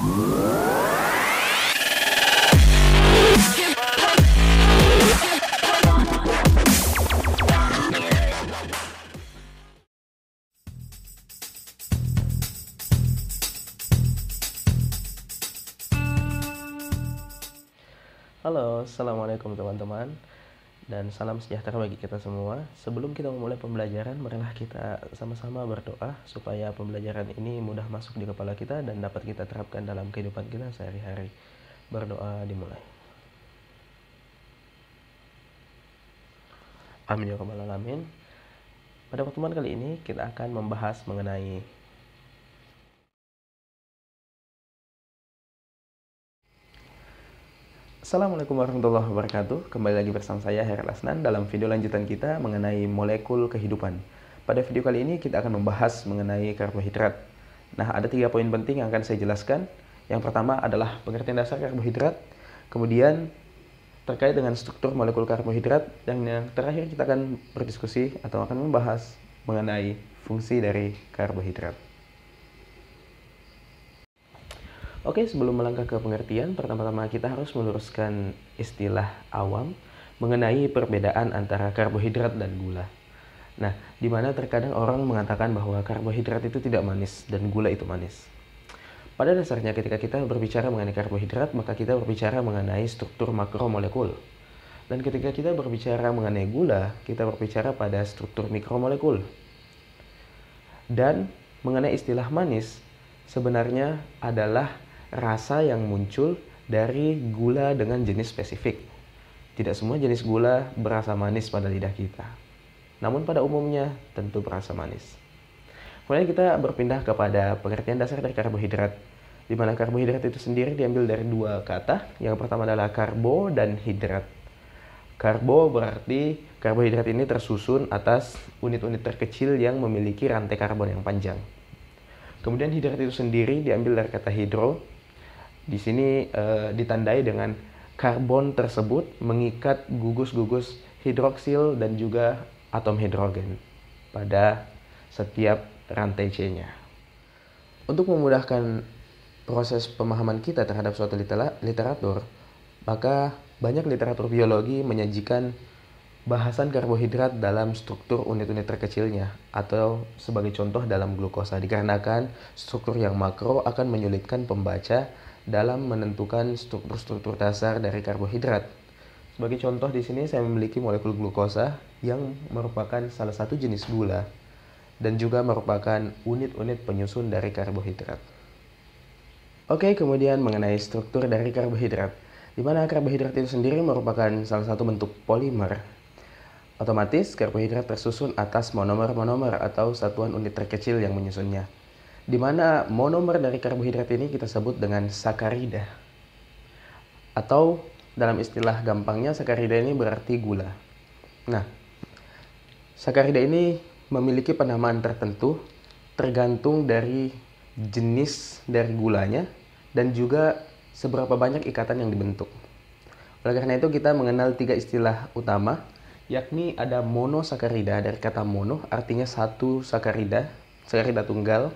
Halo, assalamualaikum teman-teman, dan salam sejahtera bagi kita semua. Sebelum kita memulai pembelajaran, marilah kita sama-sama berdoa supaya pembelajaran ini mudah masuk di kepala kita dan dapat kita terapkan dalam kehidupan kita sehari-hari. Berdoa dimulai. Amin ya rabbal alamin. Pada pertemuan kali ini kita akan membahas mengenai Assalamualaikum warahmatullahi wabarakatuh. Kembali lagi bersama saya Heral Asnan dalam video lanjutan kita mengenai molekul kehidupan. Pada video kali ini kita akan membahas mengenai karbohidrat. Nah, ada 3 poin penting yang akan saya jelaskan. Yang pertama adalah pengertian dasar karbohidrat, kemudian terkait dengan struktur molekul karbohidrat, dan yang terakhir kita akan berdiskusi atau akan membahas mengenai fungsi dari karbohidrat. Oke, sebelum melangkah ke pengertian, pertama-tama kita harus meluruskan istilah awam mengenai perbedaan antara karbohidrat dan gula. Nah, di mana terkadang orang mengatakan bahwa karbohidrat itu tidak manis dan gula itu manis. Pada dasarnya ketika kita berbicara mengenai karbohidrat, maka kita berbicara mengenai struktur makromolekul. Dan ketika kita berbicara mengenai gula, kita berbicara pada struktur mikromolekul. Dan mengenai istilah manis, sebenarnya adalah rasa yang muncul dari gula dengan jenis spesifik. Tidak semua jenis gula berasa manis pada lidah kita, namun pada umumnya tentu berasa manis. Kemudian kita berpindah kepada pengertian dasar dari karbohidrat, di mana karbohidrat itu sendiri diambil dari 2 kata. Yang pertama adalah karbo dan hidrat. Karbo berarti karbohidrat ini tersusun atas unit-unit terkecil yang memiliki rantai karbon yang panjang. Kemudian hidrat itu sendiri diambil dari kata hidro. Di sini ditandai dengan karbon tersebut mengikat gugus-gugus hidroksil dan juga atom hidrogen pada setiap rantai C-nya. Untuk memudahkan proses pemahaman kita terhadap suatu literatur, maka banyak literatur biologi menyajikan bahasan karbohidrat dalam struktur unit-unit terkecilnya, atau sebagai contoh dalam glukosa, dikarenakan struktur yang makro akan menyulitkan pembaca dalam menentukan struktur-struktur dasar dari karbohidrat. Sebagai contoh di sini saya memiliki molekul glukosa yang merupakan salah satu jenis gula dan juga merupakan unit-unit penyusun dari karbohidrat. Oke, kemudian mengenai struktur dari karbohidrat, di mana karbohidrat itu sendiri merupakan salah satu bentuk polimer. Otomatis karbohidrat tersusun atas monomer-monomer atau satuan unit terkecil yang menyusunnya, di mana monomer dari karbohidrat ini kita sebut dengan sakarida. Atau dalam istilah gampangnya, sakarida ini berarti gula. Nah, sakarida ini memiliki penamaan tertentu tergantung dari jenis dari gulanya dan juga seberapa banyak ikatan yang dibentuk. Oleh karena itu kita mengenal 3 istilah utama, yakni ada monosakarida dari kata mono, artinya satu sakarida, sakarida tunggal.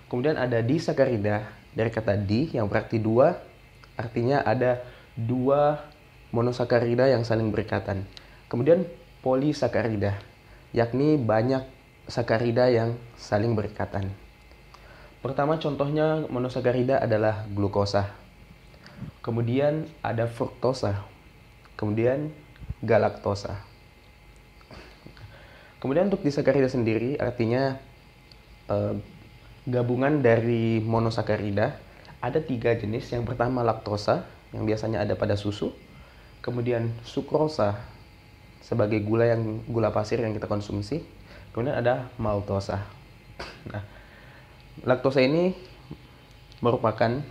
Kemudian ada disakarida dari kata di yang berarti 2, artinya ada 2 monosakarida yang saling berikatan. Kemudian polisakarida, yakni banyak sakarida yang saling berikatan. Pertama contohnya monosakarida adalah glukosa. Kemudian ada fruktosa. Kemudian galaktosa. Kemudian untuk disakarida sendiri artinya gabungan dari monosakarida. Ada 3 jenis. Yang pertama laktosa, yang biasanya ada pada susu. Kemudian sukrosa sebagai gula pasir yang kita konsumsi. Kemudian ada maltosa. Nah, laktosa ini merupakan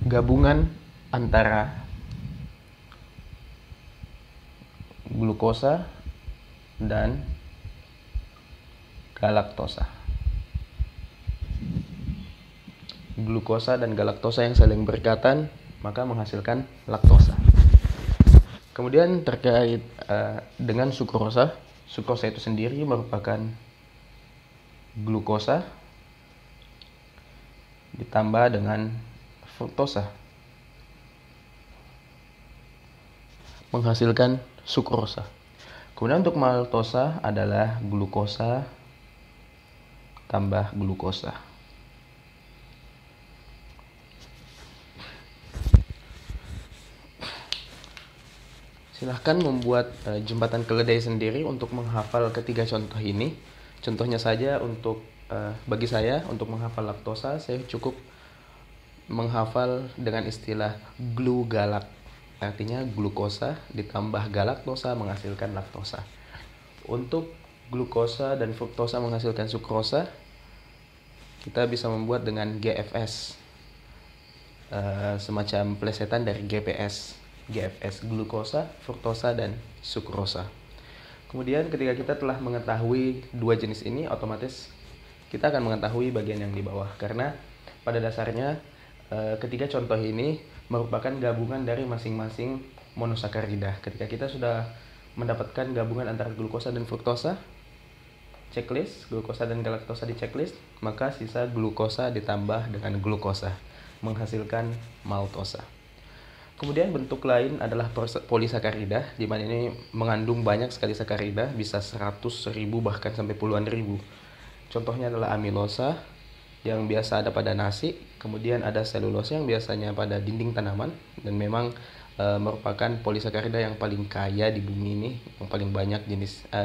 gabungan antara glukosa dan galaktosa. Glukosa dan galaktosa yang saling berikatan maka menghasilkan laktosa. Kemudian terkait dengan sukrosa, sukrosa itu sendiri merupakan glukosa ditambah dengan fruktosa menghasilkan sukrosa. Kemudian untuk maltosa adalah glukosa tambah glukosa. Silahkan membuat jembatan keledai sendiri untuk menghafal ketiga contoh ini. Contohnya saja untuk bagi saya untuk menghafal laktosa, saya cukup menghafal dengan istilah glugalak. Artinya glukosa ditambah galaktosa menghasilkan laktosa. Untuk glukosa dan fruktosa menghasilkan sukrosa, kita bisa membuat dengan GFS, semacam plesetan dari GPS. GFS, glukosa, fruktosa, dan sukrosa. Kemudian ketika kita telah mengetahui dua jenis ini, otomatis kita akan mengetahui bagian yang di bawah. Karena pada dasarnya ketiga contoh ini merupakan gabungan dari masing-masing monosakarida. Ketika kita sudah mendapatkan gabungan antara glukosa dan fruktosa, checklist, glukosa dan galaktosa di checklist, maka sisa glukosa ditambah dengan glukosa, menghasilkan maltosa. Kemudian bentuk lain adalah polisakarida, di mana ini mengandung banyak sekali sakarida, bisa 100.000 bahkan sampai puluhan ribu. Contohnya adalah amilosa yang biasa ada pada nasi, kemudian ada selulosa yang biasanya pada dinding tanaman, dan memang merupakan polisakarida yang paling kaya di bumi ini, yang paling banyak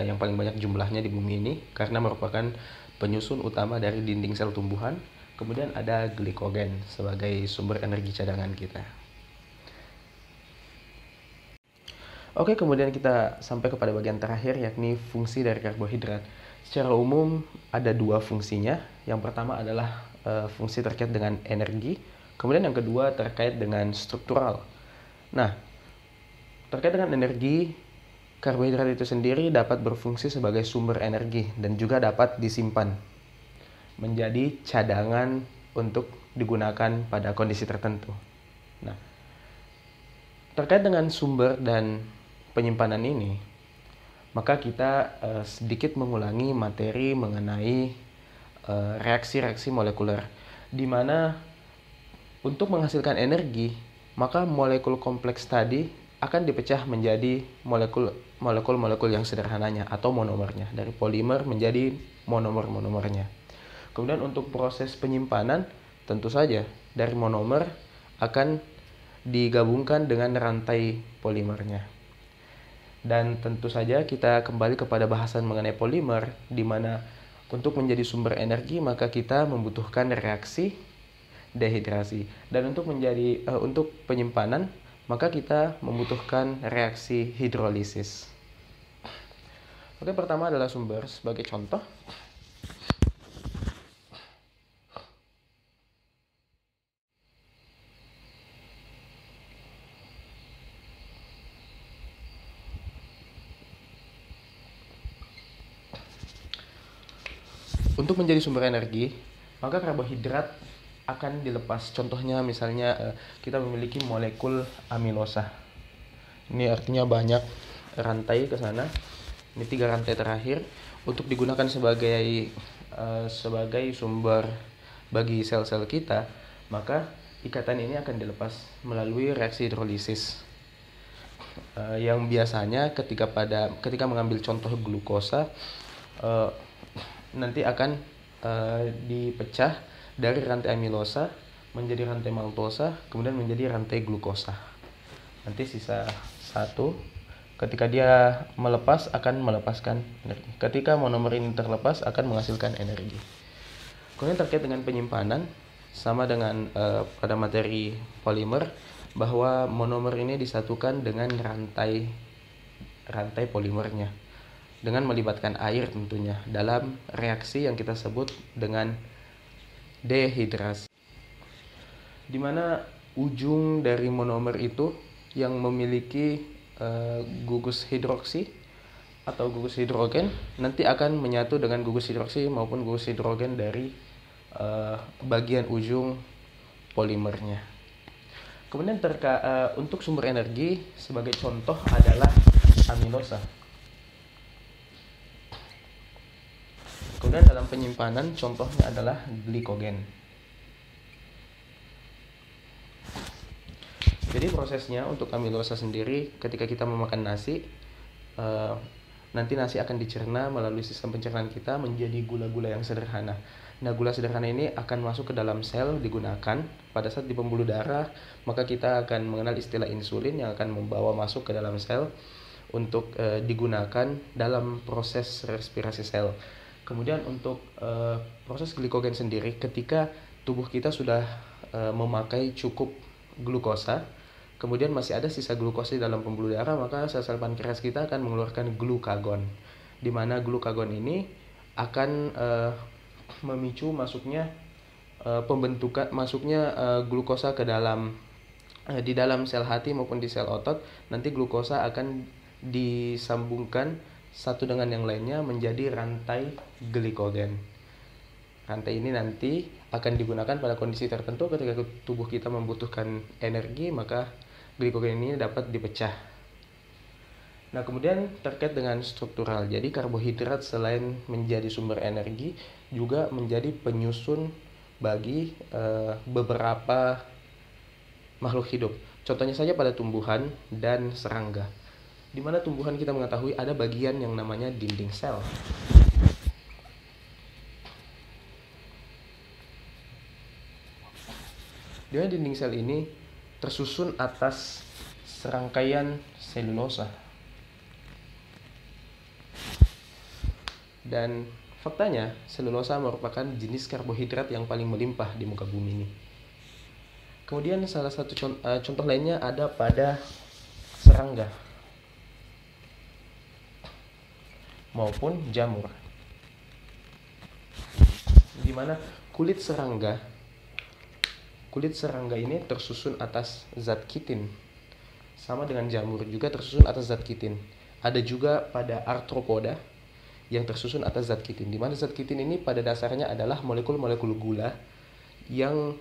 yang paling banyak jumlahnya di bumi ini, karena merupakan penyusun utama dari dinding sel tumbuhan. Kemudian ada glikogen sebagai sumber energi cadangan kita. Oke, kemudian kita sampai kepada bagian terakhir, yakni fungsi dari karbohidrat. Secara umum ada dua fungsinya. Yang pertama adalah fungsi terkait dengan energi. Kemudian yang kedua terkait dengan struktural. Nah, terkait dengan energi, karbohidrat itu sendiri dapat berfungsi sebagai sumber energi dan juga dapat disimpan menjadi cadangan untuk digunakan pada kondisi tertentu. Nah, terkait dengan sumber dan penyimpanan ini, maka kita sedikit mengulangi materi mengenai reaksi-reaksi molekuler, di mana untuk menghasilkan energi, maka molekul kompleks tadi akan dipecah menjadi molekul yang sederhananya atau monomernya, dari polimer menjadi monomer-monomernya. Kemudian untuk proses penyimpanan, tentu saja dari monomer akan digabungkan dengan rantai polimernya. Dan tentu saja kita kembali kepada bahasan mengenai polimer, di mana untuk menjadi sumber energi maka kita membutuhkan reaksi dehidrasi, dan untuk penyimpanan maka kita membutuhkan reaksi hidrolisis. Oke, pertama adalah sumber. Sebagai contoh, untuk menjadi sumber energi, maka karbohidrat akan dilepas. Contohnya misalnya kita memiliki molekul amilosa. Ini artinya banyak rantai ke sana. Ini 3 rantai terakhir untuk digunakan sebagai sumber bagi sel-sel kita, maka ikatan ini akan dilepas melalui reaksi hidrolisis. Yang biasanya ketika mengambil contoh glukosa, nanti akan dipecah dari rantai amilosa menjadi rantai maltosa, kemudian menjadi rantai glukosa. Nanti sisa satu, ketika dia melepas akan melepaskan energi. Ketika monomer ini terlepas akan menghasilkan energi. Kemudian terkait dengan penyimpanan, sama dengan pada materi polimer, bahwa monomer ini disatukan dengan rantai polimernya, dengan melibatkan air tentunya dalam reaksi yang kita sebut dengan dehidrasi, di mana ujung dari monomer itu yang memiliki gugus hidroksi atau gugus hidrogen nanti akan menyatu dengan gugus hidroksi maupun gugus hidrogen dari bagian ujung polimernya. Kemudian untuk sumber energi sebagai contoh adalah amilosa. Kemudian dalam penyimpanan contohnya adalah glikogen. Jadi prosesnya untuk amilosa sendiri, ketika kita memakan nasi, nanti nasi akan dicerna melalui sistem pencernaan kita menjadi gula-gula yang sederhana. Nah, gula sederhana ini akan masuk ke dalam sel, digunakan pada saat di pembuluh darah, maka kita akan mengenal istilah insulin yang akan membawa masuk ke dalam sel untuk digunakan dalam proses respirasi sel. Kemudian untuk proses glikogen sendiri, ketika tubuh kita sudah memakai cukup glukosa, kemudian masih ada sisa glukosa di dalam pembuluh darah, maka sel-sel pankreas kita akan mengeluarkan glukagon, di mana glukagon ini akan memicu masuknya glukosa ke dalam di dalam sel hati maupun di sel otot. Nanti glukosa akan disambungkan satu dengan yang lainnya menjadi rantai glikogen. Rantai ini nanti akan digunakan pada kondisi tertentu ketika tubuh kita membutuhkan energi, maka glikogen ini dapat dipecah. Nah, kemudian terkait dengan struktural. Jadi karbohidrat selain menjadi sumber energi juga menjadi penyusun bagi beberapa makhluk hidup. Contohnya saja pada tumbuhan dan serangga. Di mana tumbuhan kita mengetahui ada bagian yang namanya dinding sel. Di mana dinding sel ini tersusun atas serangkaian selulosa. Dan faktanya, selulosa merupakan jenis karbohidrat yang paling melimpah di muka bumi ini. Kemudian salah satu contoh lainnya ada pada serangga maupun jamur, di mana kulit serangga ini tersusun atas zat kitin, sama dengan jamur juga tersusun atas zat kitin. Ada juga pada arthropoda yang tersusun atas zat kitin, di mana zat kitin ini pada dasarnya adalah molekul-molekul gula yang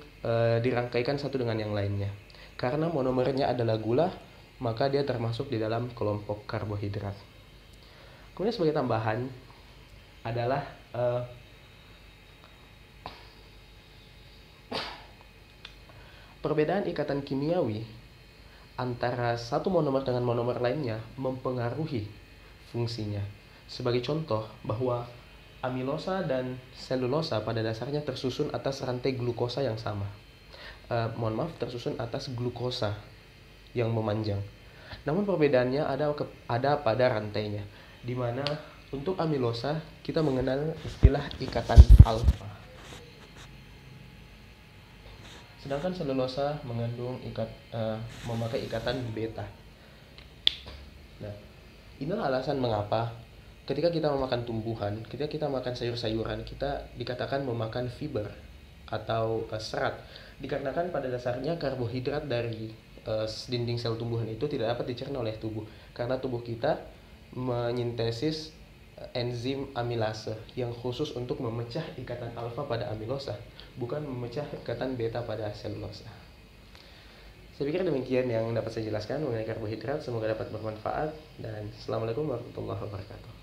dirangkaikan satu dengan yang lainnya. Karena monomernya adalah gula, maka dia termasuk di dalam kelompok karbohidrat. Kemudian sebagai tambahan adalah perbedaan ikatan kimiawi antara satu monomer dengan monomer lainnya mempengaruhi fungsinya. Sebagai contoh bahwa amilosa dan selulosa pada dasarnya tersusun atas rantai glukosa yang sama. Tersusun atas glukosa yang memanjang. Namun perbedaannya ada pada rantainya, di mana untuk amilosa kita mengenal istilah ikatan alfa. Sedangkan selulosa memakai ikatan beta. Nah, inilah alasan mengapa ketika kita memakan tumbuhan, ketika kita makan sayur-sayuran, kita dikatakan memakan fiber atau serat. Dikarenakan pada dasarnya karbohidrat dari dinding sel tumbuhan itu tidak dapat dicerna oleh tubuh, karena tubuh kita menyintesis enzim amilase yang khusus untuk memecah ikatan alfa pada amilosa, bukan memecah ikatan beta pada selulosa. Saya pikir demikian yang dapat saya jelaskan mengenai karbohidrat. Semoga dapat bermanfaat, dan Assalamualaikum warahmatullahi wabarakatuh.